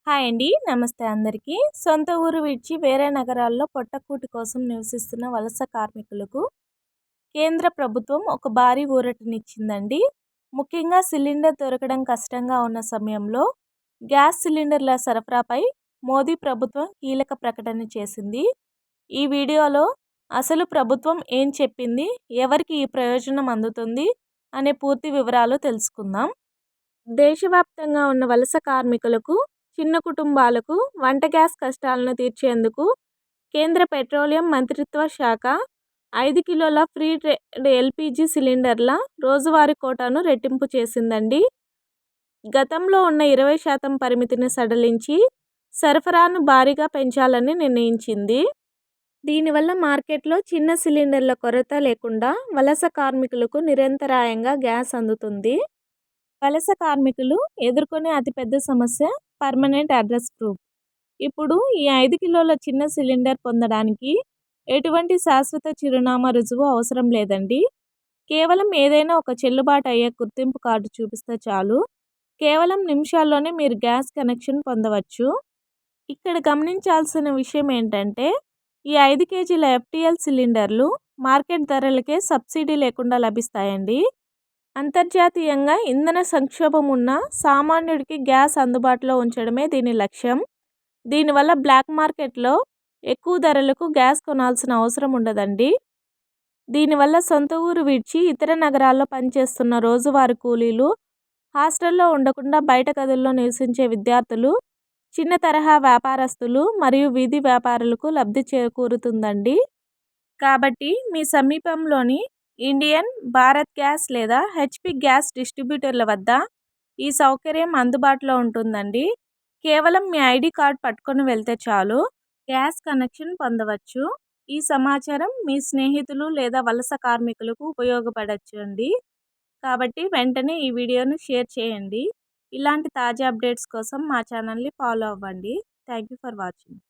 Hi అండి. నమస్తే అందరికీ. సొంత ఊరు విడిచి వేరే నగరాల్లో పొట్టకూటి కోసం నివసిస్తున్న వలస కార్మికులకు కేంద్ర ప్రభుత్వం ఒక భారీ ఊరటనిచ్చిందండి. ముఖ్యంగా సిలిండర్ దొరకడం కష్టంగా ఉన్న సమయంలో గ్యాస్ సిలిండర్ల సరఫరాపై మోదీ ప్రభుత్వం కీలక ప్రకటన చేసింది. ఈ వీడియోలో అసలు ప్రభుత్వం ఏం చెప్పింది, ఎవరికి ఈ ప్రయోజనం అందుతుంది అనే పూర్తి వివరాలు తెలుసుకుందాం. దేశవ్యాప్తంగా ఉన్న వలస కార్మికులకు, చిన్న కుటుంబాలకు వంట గ్యాస్ కష్టాలను తీర్చేందుకు కేంద్ర పెట్రోలియం మంత్రిత్వ శాఖ 5 కిలోల ఫ్రీ ట్రేడ్ ఎల్పీజీ సిలిండర్ల రోజువారీ కోటాను రెట్టింపు చేసిందండి. గతంలో ఉన్న 20% పరిమితిని సడలించి సరఫరాను భారీగా పెంచాలని నిర్ణయించింది. దీనివల్ల మార్కెట్లో చిన్న సిలిండర్ల కొరత లేకుండా వలస కార్మికులకు నిరంతరాయంగా గ్యాస్ అందుతుంది. వలస కార్మికులు ఎదుర్కొనే అతిపెద్ద సమస్య పర్మనెంట్ అడ్రస్ ప్రూఫ్. ఇప్పుడు ఈ 5 కిలోల చిన్న సిలిండర్ పొందడానికి ఎటువంటి శాశ్వత చిరునామా రుజువు అవసరం లేదండి. కేవలం ఏదైనా ఒక చెల్లుబాటు అయ్యే గుర్తింపు కార్డు చూపిస్తే చాలు. కేవలం నిమిషాల్లోనే మీరు గ్యాస్ కనెక్షన్ పొందవచ్చు. ఇక్కడ గమనించాల్సిన విషయం ఏంటంటే, ఈ 5 కేజీల ఎఫ్టీఎల్ సిలిండర్లు మార్కెట్ ధరలకే సబ్సిడీ లేకుండా లభిస్తాయండి. అంతర్జాతీయంగా ఇంధన సంక్షోభం ఉన్న సామాన్యుడికి గ్యాస్ అందుబాటులో ఉంచడమే దీని లక్ష్యం. దీనివల్ల బ్లాక్ మార్కెట్లో ఎక్కువ ధరలకు గ్యాస్ కొనాల్సిన అవసరం ఉండదండి. దీనివల్ల సొంత ఊరు విడిచి ఇతర నగరాల్లో పనిచేస్తున్న రోజువారీ కూలీలు, హాస్టల్లో ఉండకుండా బయట గదుల్లో నివసించే విద్యార్థులు, చిన్న తరహా వ్యాపారస్తులు మరియు వీధి వ్యాపారులకు లబ్ధి చేకూరుతుందండి. కాబట్టి మీ సమీపంలోని ఇండియన్, భారత్ గ్యాస్ లేదా హెచ్పి గ్యాస్ డిస్ట్రిబ్యూటర్ల వద్ద ఈ సౌకర్యం అందుబాటులో ఉంటుందండి. కేవలం మీ ఐడి కార్డ్ పట్టుకొని వెళ్తే చాలు, గ్యాస్ కనెక్షన్ పొందవచ్చు. ఈ సమాచారం మీ స్నేహితులు లేదా వలస కార్మికులకు ఉపయోగపడచ్చు అండి. కాబట్టి వెంటనే ఈ వీడియోను షేర్ చేయండి. ఇలాంటి తాజా అప్డేట్స్ కోసం మా ఛానల్ని ఫాలో అవ్వండి. Thank you for watching.